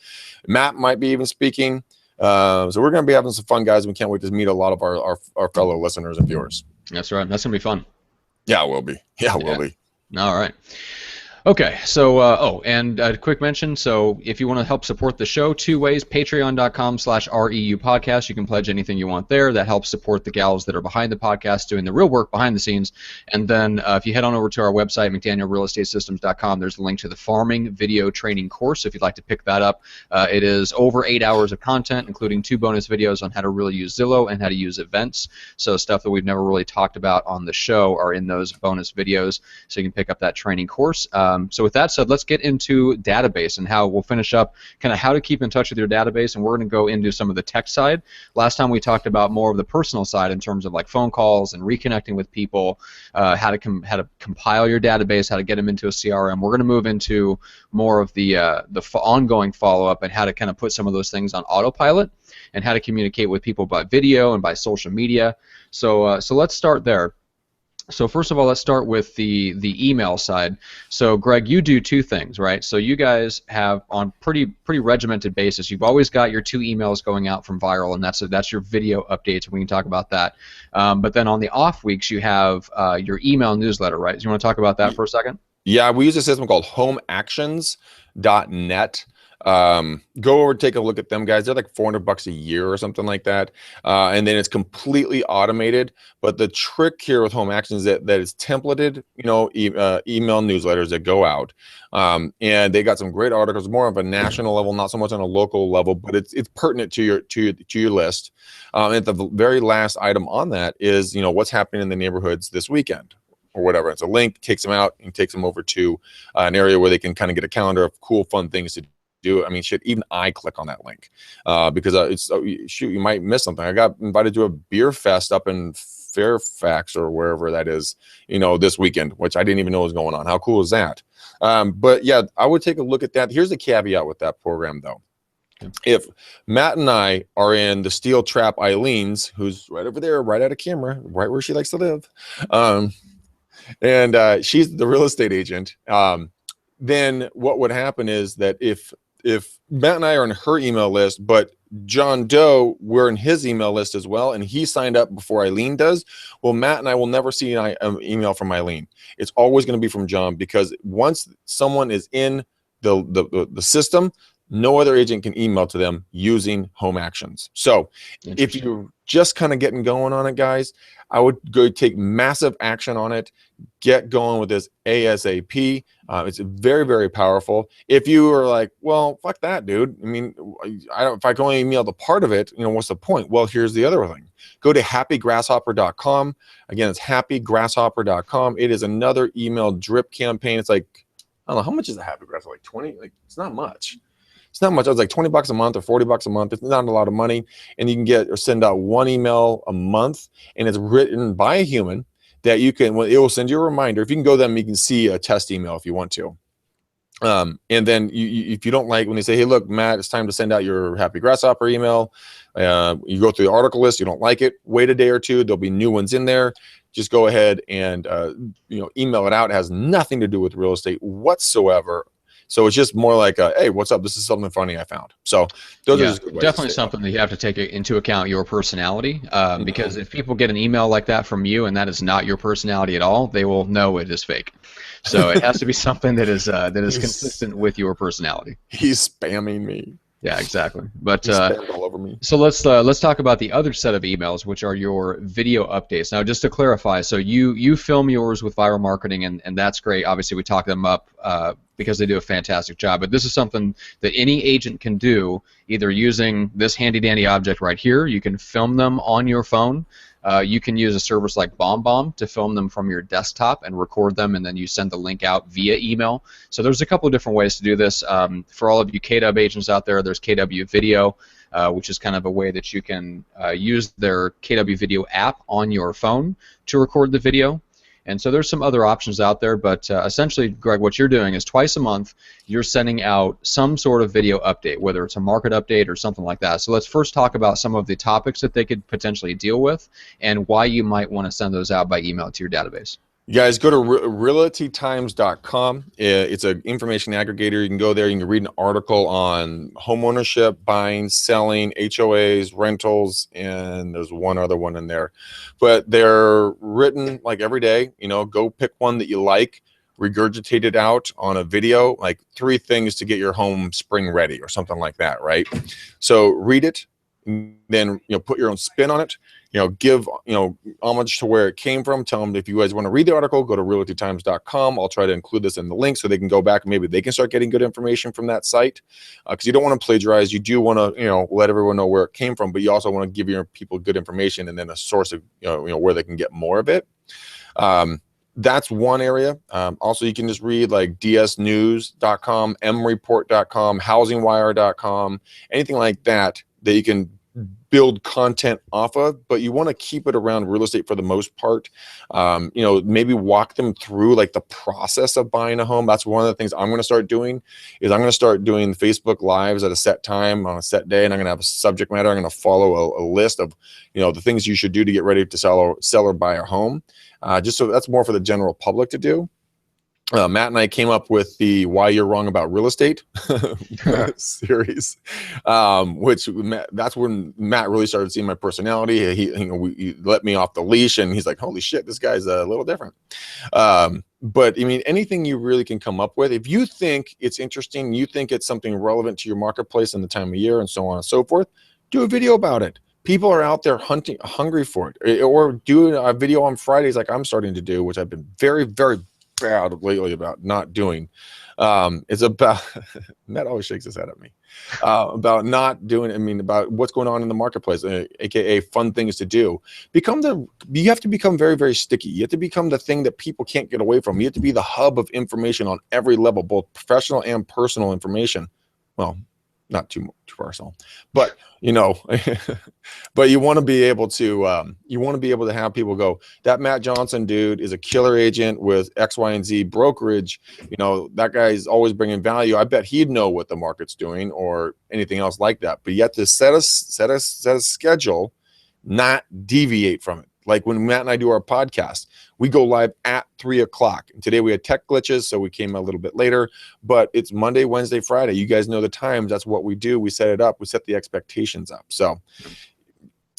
Matt might be even speaking. So we're going to be having some fun, guys. We can't wait to meet a lot of our fellow listeners and viewers. That's right. That's going to be fun. Yeah, it will be. Yeah, it will be. All right. Okay, so, and a quick mention, so if you want to help support the show, two ways, patreon.com/REU podcast. You can pledge anything you want there. That helps support the gals that are behind the podcast doing the real work behind the scenes. And then if you head on over to our website, McDanielRealEstateSystems.com, there's a link to the farming video training course if you'd like to pick that up. It is over 8 hours of content, including 2 bonus videos on how to really use Zillow and how to use events. So stuff that we've never really talked about on the show are in those bonus videos, so you can pick up that training course. So with that said, let's get into database and how we'll finish up kind of how to keep in touch with your database, and we're going to go into some of the tech side. Last time we talked about more of the personal side in terms of like phone calls and reconnecting with people, how to compile your database, how to get them into a CRM. We're going to move into more of the ongoing follow-up and how to kind of put some of those things on autopilot and how to communicate with people by video and by social media. So let's start there. So first of all, let's start with the email side. So Greg, you do 2 things, right? So you guys have on pretty regimented basis. You've always got your 2 emails going out from Viral, and that's your video updates. We can talk about that. But then on the off weeks, you have your email newsletter, right? Do you want to talk about that for a second? Yeah, we use a system called homeactions.net. Go over, take a look at them, guys. They're like $400 a year or something like that, and then it's completely automated. But the trick here with Home Actions is that it's templated, you know, email newsletters that go out, and they got some great articles, more of a national level, not so much on a local level, but it's pertinent to your list. And the very last item on that is, you know, what's happening in the neighborhoods this weekend, or whatever. It's a link, takes them out and takes them over to an area where they can kind of get a calendar of cool, fun things to do. I mean, shit, even I click on that link because shoot, you might miss something. I got invited to a beer fest up in Fairfax or wherever that is, you know, this weekend, which I didn't even know was going on. How cool is that? But yeah, I would take a look at that. Here's the caveat with that program, though. If Matt and I are in the steel trap Eileen's, who's right over there, right out of camera, right where she likes to live, and she's the real estate agent, then what would happen is that if Matt and I are in her email list, but John Doe, we're in his email list as well, and he signed up before Eileen does, well, Matt and I will never see an email from Eileen. It's always going to be from John, because once someone is in the system, no other agent can email to them using home actions. So if you're just kind of getting going on it, guys, I would go take massive action on it. Get going with this ASAP. It's very, very powerful. If you are like, well, fuck that, dude. I mean, if I can only email the part of it, what's the point? Well, here's the other thing. Go to happygrasshopper.com. Again, it's happygrasshopper.com. It is another email drip campaign. It's like, I don't know, how much is a Happy Grasshopper? Like 20? Like, it's not much. It's not much. I was like $20 a month or $40 a month. It's not a lot of money. And you can get or send out one email a month, and it's written by a human that you can, it will send you a reminder. If you can go them, you can see a test email if you want to. And then if you don't like, when they say, hey, look, Matt, it's time to send out your Happy Grasshopper email. You go through the article list, you don't like it, wait a day or two. There'll be new ones in there. Just go ahead and, email it out. It has nothing to do with real estate whatsoever. So it's just more like, hey, what's up? This is something funny I found. So those are just good ways definitely something that you have to take into account, your personality, because if people get an email like that from you and that is not your personality at all, they will know it is fake. So it has to be something that is consistent with your personality. He's spamming me. Yeah, exactly. But all over me. So let's talk about the other set of emails, which are your video updates. Now, just to clarify, so you film yours with Viral Marketing, and that's great. Obviously, we talk them up because they do a fantastic job. But this is something that any agent can do, either using this handy-dandy object right here. You can film them on your phone. You can use a service like BombBomb to film them from your desktop and record them, and then you send the link out via email. So there's a couple of different ways to do this. For all of you KW agents out there, there's KW Video, which is kind of a way that you can use their KW Video app on your phone to record the video. And so there's some other options out there, but essentially, Greg, what you're doing is twice a month, you're sending out some sort of video update, whether it's a market update or something like that. So let's first talk about some of the topics that they could potentially deal with and why you might want to send those out by email to your database. You guys go to realtytimes.com. It's an information aggregator. You can go there. You can read an article on homeownership, buying, selling, HOAs, rentals, and there's one other one in there. But they're written like every day. Go pick one that you like, regurgitate it out on a video, like 3 things to get your home spring ready or something like that, right? So read it, then put your own spin on it. Give homage to where it came from. Tell them if you guys want to read the article, go to realtytimes.com. I'll try to include this in the link so they can go back and maybe they can start getting good information from that site. Because you don't want to plagiarize. You do want to let everyone know where it came from, but you also want to give your people good information and then a source of where they can get more of it. That's one area. Also, you can just read like dsnews.com, mreport.com, housingwire.com, anything like that you can build content off of, but you want to keep it around real estate for the most part. Maybe walk them through like the process of buying a home. That's one of the things I'm going to start doing is I'm going to start doing Facebook Lives at a set time on a set day, and I'm going to have a subject matter. I'm going to follow a list of the things you should do to get ready to sell or buy a home. Just so that's more for the general public to do. Matt and I came up with the Why You're Wrong About Real Estate series, which that's when Matt really started seeing my personality. He let me off the leash, and he's like, holy shit, this guy's a little different. But I mean, anything you really can come up with, if you think it's interesting, you think it's something relevant to your marketplace and the time of year and so on and so forth, do a video about it. People are out there hungry for it. Or do a video on Fridays like I'm starting to do, which I've been very, very bad lately about not doing. It's about Matt always shakes his head at me about not doing. About what's going on in the marketplace, aka fun things to do. You have to become very, very sticky. You have to become the thing that people can't get away from. You have to be the hub of information on every level, both professional and personal information. Well, not too personal, but you know, but you want to be able to have people go, that Matt Johnson dude is a killer agent with X, Y, and Z brokerage. You know, that guy's always bringing value. I bet he'd know what the market's doing or anything else like that. But yet to set a schedule, not deviate from it. Like when Matt and I do our podcast, we go live at 3 o'clock. Today we had tech glitches, so we came a little bit later, but it's Monday, Wednesday, Friday. You guys know the times. That's what we do. We set it up. We set the expectations up. So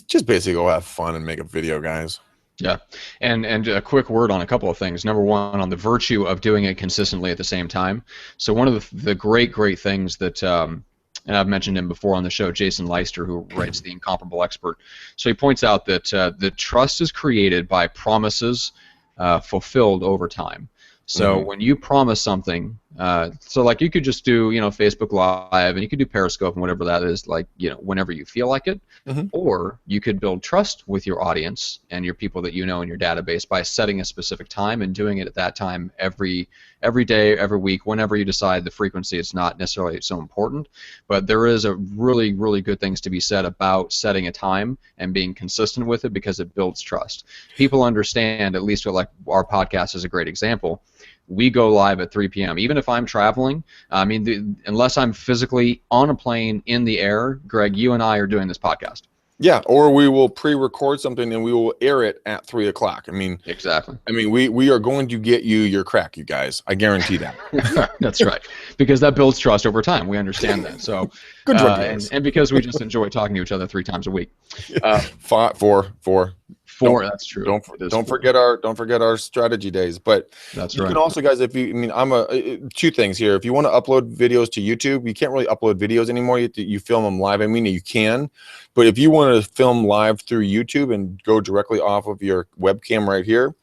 just basically go have fun and make a video, guys. Yeah, and a quick word on a couple of things. Number one, on the virtue of doing it consistently at the same time. So one of the great things that and I've mentioned him before on the show, Jason Leister, who writes The Incomparable Expert. So he points out that the trust is created by promises fulfilled over time. So when you promise something, so like you could just do, you know, Facebook Live, and you could do Periscope and whatever that is, like, you know, whenever you feel like it, or you could build trust with your audience and your people that you know in your database by setting a specific time and doing it at that time every day, every week, whenever you decide the frequency. It's not necessarily so important, but there is a really good things to be said about setting a time and being consistent with it, because it builds trust. People understand, at least with, like, our podcast is a great example. We go live at 3 p.m. Even if I'm traveling, I mean, unless I'm physically on a plane in the air, Greg, you and I are doing this podcast. Yeah, or we will pre-record something and we will air it at 3 o'clock. I mean, exactly. I mean, we are going to get you your crack, you guys. I guarantee that. That's right, because that builds trust over time. We understand that. So good job, guys. And because we just enjoy talking to each other 3 times a week. Four. That's true. Don't forget our strategy days. But that's you right. can also, guys, if you, I mean, two things here. If you want to upload videos to YouTube, you can't really upload videos anymore. You film them live. I mean, you can, but if you want to film live through YouTube and go directly off of your webcam right here,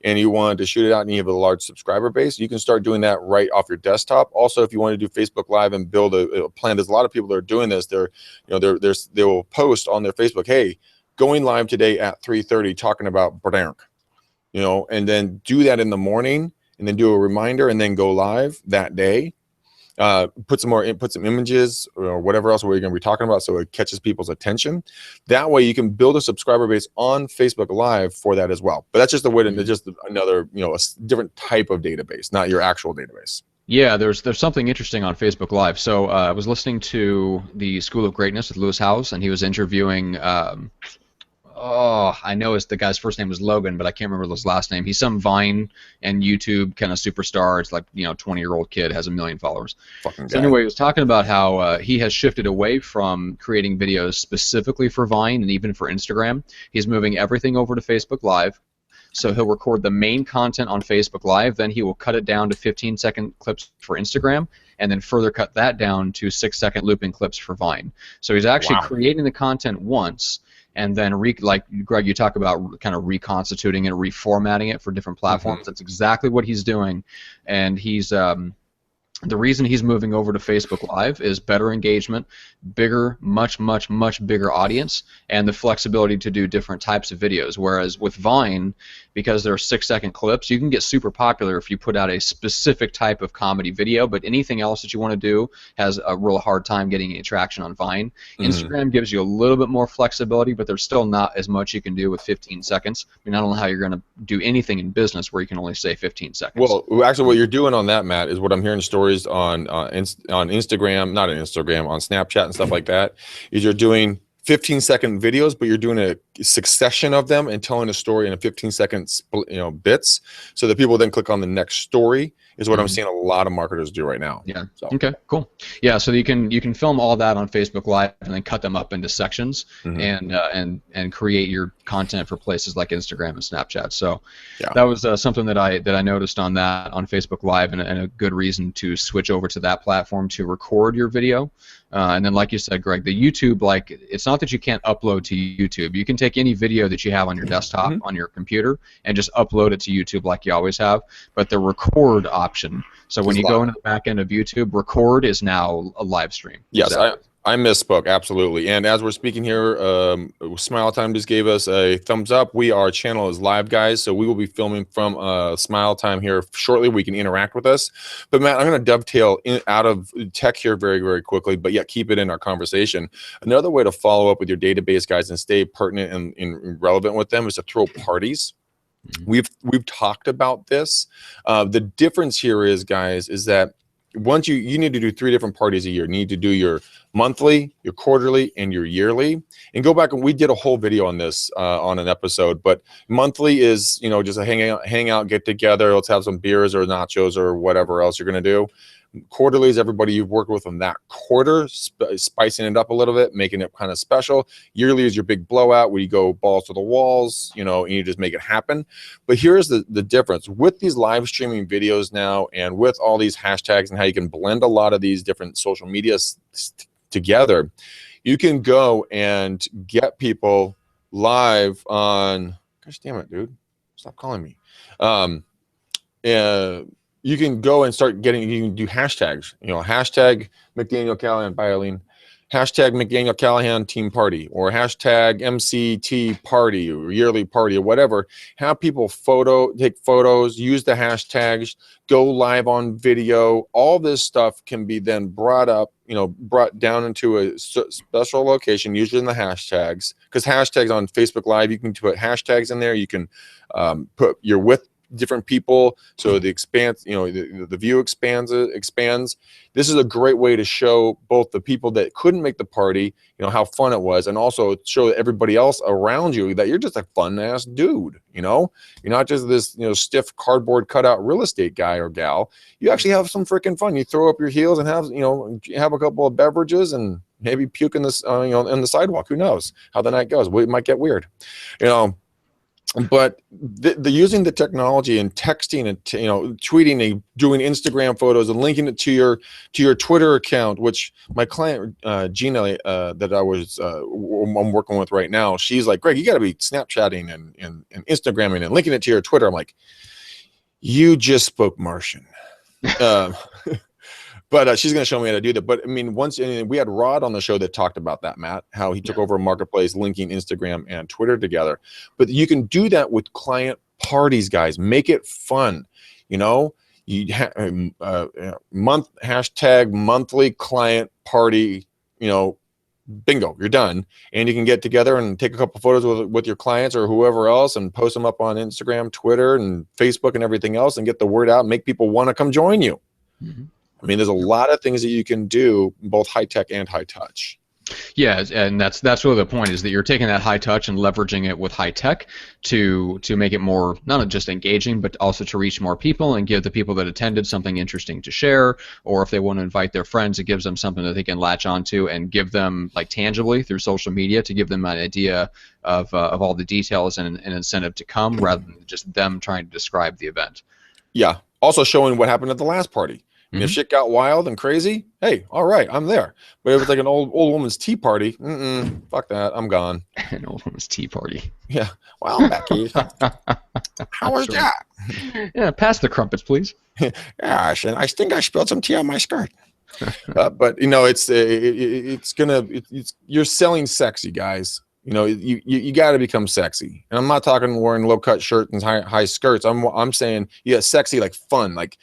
and you wanted to shoot it out and you have a large subscriber base, you can start doing that right off your desktop. Also, if you want to do Facebook Live and build a plan, there's a lot of people that are doing this. They will post on their Facebook, hey, going live today at 3:30 talking about blank, you know, and then do that in the morning, and then do a reminder, and then go live that day. Put some images or whatever else we're going to be talking about, so it catches people's attention. That way you can build a subscriber base on Facebook Live for that as well. But that's just a way to, just another, you know, a different type of database, not your actual database. Yeah, there's something interesting on Facebook Live. So I was listening to the School of Greatness with Lewis Howes, and he was interviewing I know the guy's first name was Logan, but I can't remember his last name. He's some Vine and YouTube kind of superstar. It's like, you know, 20-year-old kid, has 1 million followers. Fucking so anyway, he was talking about how he has shifted away from creating videos specifically for Vine and even for Instagram. He's moving everything over to Facebook Live. So he'll record the main content on Facebook Live, then he will cut it down to 15-second clips for Instagram, and then further cut that down to 6-second looping clips for Vine. So he's actually creating the content once, and then, like Greg, you talk about kind of reconstituting and reformatting it for different platforms. That's exactly what he's doing, and he's the reason he's moving over to Facebook Live is better engagement, bigger, much bigger audience, and the flexibility to do different types of videos. Whereas with Vine, because they're 6-second clips, you can get super popular if you put out a specific type of comedy video, but anything else that you want to do has a real hard time getting any traction on Vine. Instagram gives you a little bit more flexibility, but there's still not as much you can do with 15 seconds. I mean, I don't know how you're going to do anything in business where you can only say 15 seconds. Well, actually, what you're doing on that, Matt, is what I'm hearing stories on Instagram, not on Instagram, on Snapchat and stuff like that, is you're doing 15-second videos, but you're doing a succession of them and telling a story in a 15-second bits, so that people then click on the next story. Is what I'm seeing a lot of marketers do right now. Yeah. So. Okay. Cool. Yeah. So you can film all that on Facebook Live and then cut them up into sections and create your content for places like Instagram and Snapchat. So that was something that I noticed on Facebook Live, and a good reason to switch over to that platform to record your video. And then, like you said, Greg, the YouTube, like, it's not that you can't upload to YouTube. You can take any video that you have on your desktop, on your computer, and just upload it to YouTube like you always have. But the record option, so when you go into the back end of YouTube, record is now a live stream. Yes, exactly. I misspoke, absolutely. And as we're speaking here, Smile Time just gave us a thumbs up. Our channel is live, guys, so we will be filming from Smile Time here shortly. We can interact with us. But Matt, I'm going to dovetail out of tech here very, very quickly, but yet keep it in our conversation. Another way to follow up with your database, guys, and stay pertinent and relevant with them is to throw parties. We've talked about this. The difference here is, guys, is that once you need to do 3 different parties a year. You need to do your monthly, your quarterly, and your yearly. And go back, and we did a whole video on this on an episode. But monthly is, you know, just a hangout, get together. Let's have some beers or nachos or whatever else you're gonna do. Quarterly is everybody you've worked with on that quarter, spicing it up a little bit, making it kind of special. Yearly is your big blowout where you go balls to the walls, you know, and you just make it happen. But here's the difference with these live streaming videos now, and with all these hashtags and how you can blend a lot of these different social media together. You can go and get people live on, gosh damn it, dude, stop calling me. You can go and start getting, you can do hashtags, you know, hashtag McDaniel Callahan, bye Eileen, hashtag McDaniel Callahan team party, or hashtag MCT party or yearly party or whatever. Have people take photos, use the hashtags, go live on video. All this stuff can be then brought up, you know, brought down into a special location, usually in the hashtags, because hashtags on Facebook Live, you can put hashtags in there. You can put your with different people, so the expanse, you know, the view expands. This is a great way to show both the people that couldn't make the party, you know, how fun it was, and also show everybody else around you that you're just a fun ass dude. You know, you're not just this, you know, stiff cardboard cutout real estate guy or gal. You actually have some freaking fun. You throw up your heels and have, you know, have a couple of beverages and maybe puke in this, you know, in the sidewalk. Who knows how the night goes? It might get weird, you know. But the using the technology and texting and you know, tweeting and doing Instagram photos and linking it to your Twitter account, which my client Gina that I'm working with right now, she's like, Greg, you got to be Snapchatting and Instagramming and linking it to your Twitter. I'm like, you just spoke Martian. But she's going to show me how to do that. But I mean, we had Rod on the show that talked about that, Matt, how he took over a marketplace linking Instagram and Twitter together. But you can do that with client parties, guys. Make it fun. You know, hashtag monthly client party, you know, bingo, you're done. And you can get together and take a couple photos with your clients or whoever else and post them up on Instagram, Twitter, and Facebook and everything else, and get the word out and make people want to come join you. Mm-hmm. I mean, there's a lot of things that you can do, both high tech and high touch. Yeah, and that's really the point, is that you're taking that high touch and leveraging it with high tech to make it more, not just engaging, but also to reach more people and give the people that attended something interesting to share, or if they want to invite their friends, it gives them something that they can latch onto and give them, like, tangibly through social media, to give them an idea of all the details and an incentive to come, rather than just them trying to describe the event. Yeah. Also showing what happened at the last party. And if shit got wild and crazy, hey, all right, I'm there. But if it's like an old woman's tea party, fuck that, I'm gone. An old woman's tea party. Yeah. Well, Becky, how was that? Yeah, pass the crumpets, please. Gosh, and I think I spilled some tea on my skirt. But you know, you're selling sexy, guys. You know, you got to become sexy, and I'm not talking wearing low cut shirts and high skirts. I'm saying, yeah, sexy, like fun, like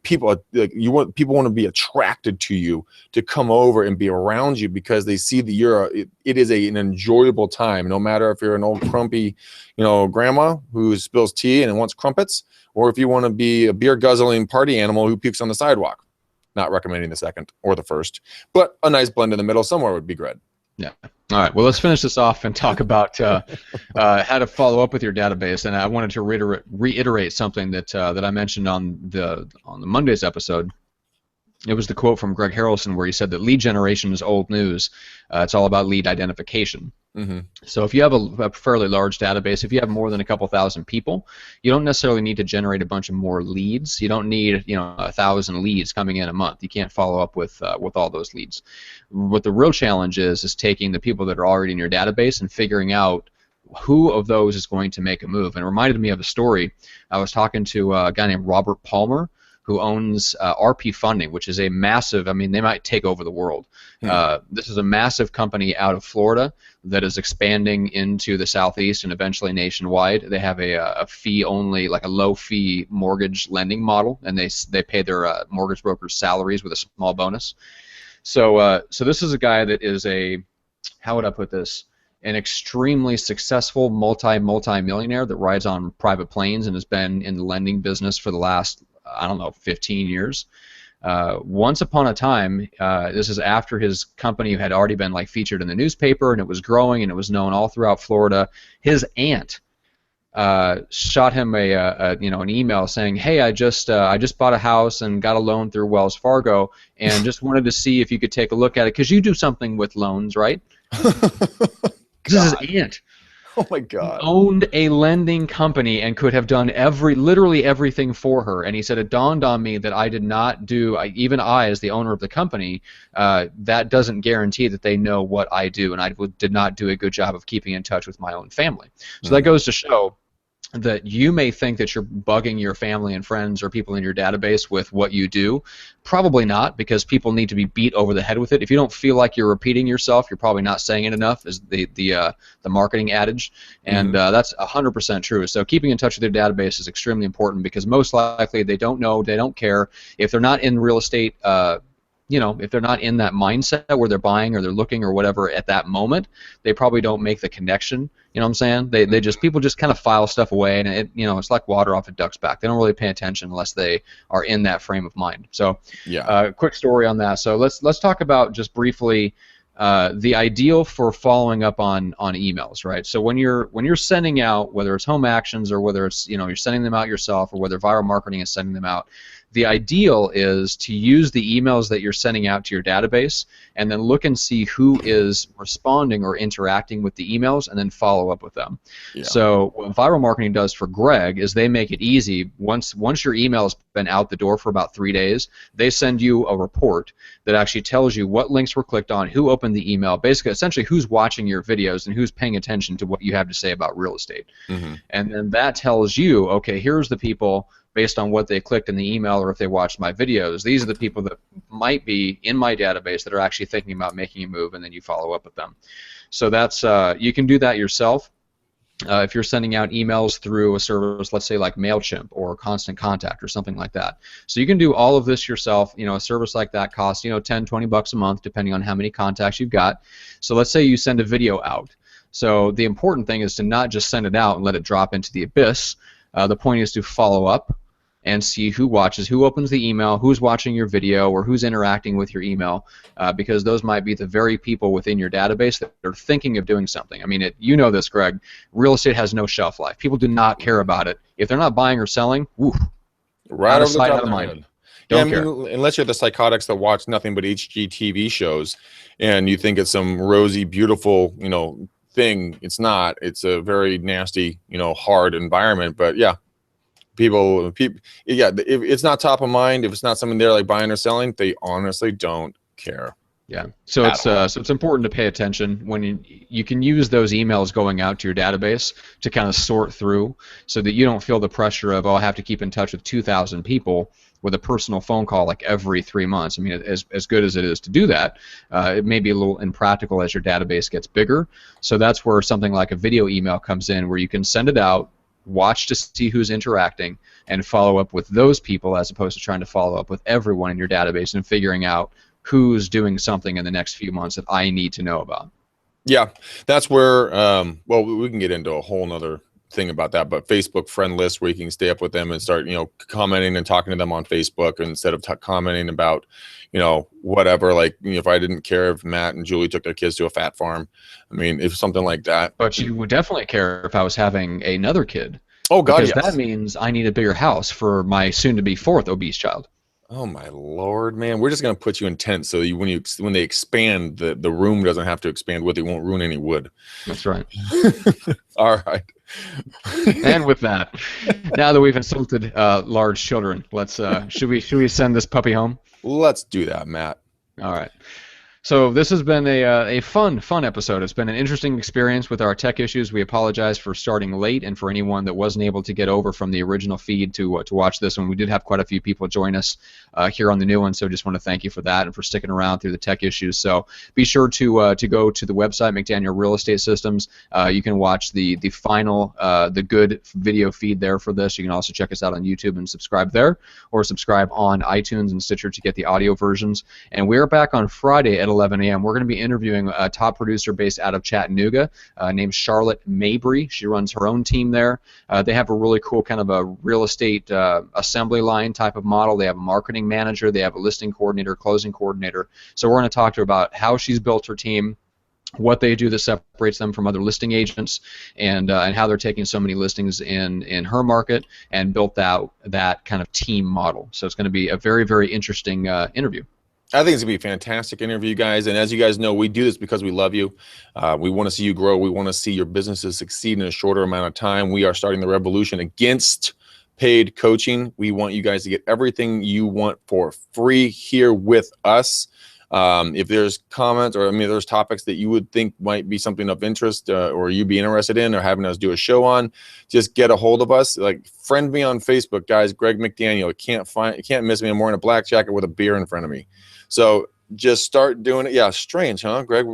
people, like people want to be attracted to you, to come over and be around you, because they see that it is an enjoyable time, no matter if you're an old grumpy, you know, grandma who spills tea and wants crumpets, or if you want to be a beer guzzling party animal who pukes on the sidewalk. Not recommending the second or the first, but a nice blend in the middle somewhere would be good. Yeah. All right. Well, let's finish this off and talk about how to follow up with your database. And I wanted to reiterate something that I mentioned on the Monday's episode. It was the quote from Greg Harrelson where he said that lead generation is old news. It's all about lead identification. Mm-hmm. So if you have a fairly large database, if you have more than a couple thousand people, you don't necessarily need to generate a bunch of more leads. You don't need 1,000 leads coming in a month. You can't follow up with all those leads. What the real challenge is taking the people that are already in your database and figuring out who of those is going to make a move. And it reminded me of a story. I was talking to a guy named Robert Palmer, who owns RP Funding, which is a massive, I mean, they might take over the world. This is a massive company out of Florida that is expanding into the Southeast and eventually nationwide. They have a fee-only, like a low-fee mortgage lending model, and they pay their mortgage brokers salaries with a small bonus. So this is a guy that is how would I put this? An extremely successful multi-millionaire that rides on private planes and has been in the lending business for the last, I don't know, 15 years. Once upon a time, this is after his company had already been like featured in the newspaper, and it was growing and it was known all throughout Florida. His aunt shot him an email saying, "Hey, I just bought a house and got a loan through Wells Fargo, and just wanted to see if you could take a look at it because you do something with loans, right?" This is his aunt. Oh my God. Owned a lending company and could have done literally everything for her. And he said, it dawned on me that I did not do, even I as the owner of the company, that doesn't guarantee that they know what I do, and I did not do a good job of keeping in touch with my own family. So that goes to show that you may think that you're bugging your family and friends or people in your database with what you do. Probably not, because people need to be beat over the head with it. If you don't feel like you're repeating yourself, you're probably not saying it enough, is the marketing adage, and that's 100% true. So keeping in touch with your database is extremely important, because most likely they don't know, they don't care. If they're not in real estate, if they're not in that mindset where they're buying or they're looking or whatever at that moment, they probably don't make the connection. You know what I'm saying? People just kind of file stuff away, and it's like water off a duck's back. They don't really pay attention unless they are in that frame of mind. So, quick story on that. So let's talk about just briefly the ideal for following up on emails, right? So when you're sending out, whether it's home actions or whether it's you're sending them out yourself, or whether viral marketing is sending them out, the ideal is to use the emails that you're sending out to your database and then look and see who is responding or interacting with the emails and then follow up with them. Yeah. So what viral marketing does for Greg is they make it easy. Once your email has been out the door for about 3 days, they send you a report that actually tells you what links were clicked on, who opened the email, basically essentially who's watching your videos and who's paying attention to what you have to say about real estate. And then that tells you, okay, here's the people based on what they clicked in the email or if they watched my videos. These are the people that might be in my database that are actually thinking about making a move, and then you follow up with them. So that's you can do that yourself. If you're sending out emails through a service, let's say like MailChimp or Constant Contact or something like that. So you can do all of this yourself. A service like that costs, $10-20 a month, depending on how many contacts you've got. So let's say you send a video out. So the important thing is to not just send it out and let it drop into the abyss. The point is to follow up and see who watches, who opens the email, who's watching your video, or who's interacting with your email, because those might be the very people within your database that are thinking of doing something. I mean, you know this, Greg. Real estate has no shelf life. People do not care about it. If they're not buying or selling, woof, right out of over the sight, top out of of mind. Don't care. Unless you're the psychotics that watch nothing but HGTV shows, and you think it's some rosy, beautiful, thing. It's not. It's a very nasty, hard environment. But yeah. People, yeah. If it's not top of mind, if it's not something they're like buying or selling, they honestly don't care. Yeah. So it's important to pay attention when you can use those emails going out to your database to kind of sort through, so that you don't feel the pressure of, I have to keep in touch with 2,000 people with a personal phone call like every 3 months. I mean, as good as it is to do that, it may be a little impractical as your database gets bigger. So that's where something like a video email comes in, where you can send it out, watch to see who's interacting, and follow up with those people, as opposed to trying to follow up with everyone in your database and figuring out who's doing something in the next few months that I need to know about. Yeah, that's where, well, we can get into a whole nother thing about that, but Facebook friend list, where you can stay up with them and start, commenting and talking to them on Facebook instead of commenting about, whatever, like, if I didn't care if Matt and Julie took their kids to a fat farm. I mean, if something like that. But you would definitely care if I was having another kid. Oh, God, because that means I need a bigger house for my soon-to-be 4th obese child. Oh my Lord, man! We're just gonna put you in tents, so when they expand, the room doesn't have to expand with it. Won't ruin any wood. That's right. All right. And with that, now that we've insulted large children, let's should we send this puppy home? Let's do that, Matt. All right. So this has been a fun episode. It's been an interesting experience with our tech issues. We apologize for starting late, and for anyone that wasn't able to get over from the original feed to watch this one. We did have quite a few people join us here on the new one, so just want to thank you for that and for sticking around through the tech issues. So be sure to go to the website, McDaniel Real Estate Systems. You can watch the final, the good video feed there for this. You can also check us out on YouTube and subscribe there, or subscribe on iTunes and Stitcher to get the audio versions. And we're back on Friday at 11 a.m. We're going to be interviewing a top producer based out of Chattanooga named Charlotte Mabry. She runs her own team there. They have a really cool kind of a real estate assembly line type of model. They have a marketing manager. They have a listing coordinator, closing coordinator. So we're going to talk to her about how she's built her team, what they do that separates them from other listing agents, and how they're taking so many listings in her market and built out that kind of team model. So it's going to be a very, very interesting interview. I think it's going to be a fantastic interview, guys. And as you guys know, we do this because we love you. We want to see you grow. We want to see your businesses succeed in a shorter amount of time. We are starting the revolution against paid coaching. We want you guys to get everything you want for free here with us. If there's comments, or there's topics that you would think might be something of interest, or you'd be interested in, or having us do a show on, just get a hold of us. Like, friend me on Facebook, guys. Greg McDaniel. You can't miss me. I'm wearing a black jacket with a beer in front of me. So just start doing it. Yeah, strange, huh? Greg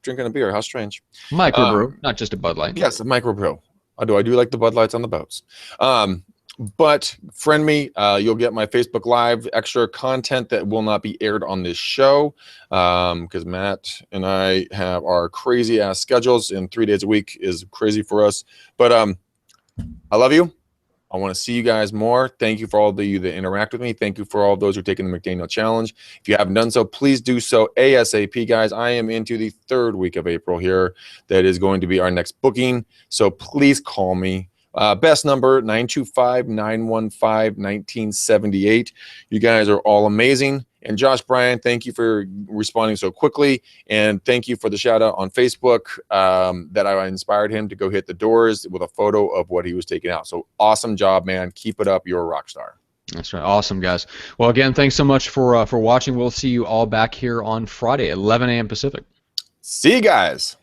drinking a beer. How strange. Microbrew, not just a Bud Light. Yes, a microbrew. I do like the Bud Lights on the boats. But friend me. You'll get my Facebook Live extra content that will not be aired on this show, because Matt and I have our crazy ass schedules, and 3 days a week is crazy for us. But I love you. I want to see you guys more. Thank you for all of you that interact with me. Thank you for all those who are taking the McDaniel Challenge. If you haven't done so, please do so ASAP, guys. I am into the 3rd week of April here. That is going to be our next booking. So please call me. Best number, 925-915-1978. You guys are all amazing. And Josh Bryan, thank you for responding so quickly. And thank you for the shout out on Facebook that I inspired him to go hit the doors with a photo of what he was taking out. So awesome job, man. Keep it up. You're a rock star. That's right. Awesome, guys. Well, again, thanks so much for watching. We'll see you all back here on Friday at 11 a.m. Pacific. See you guys.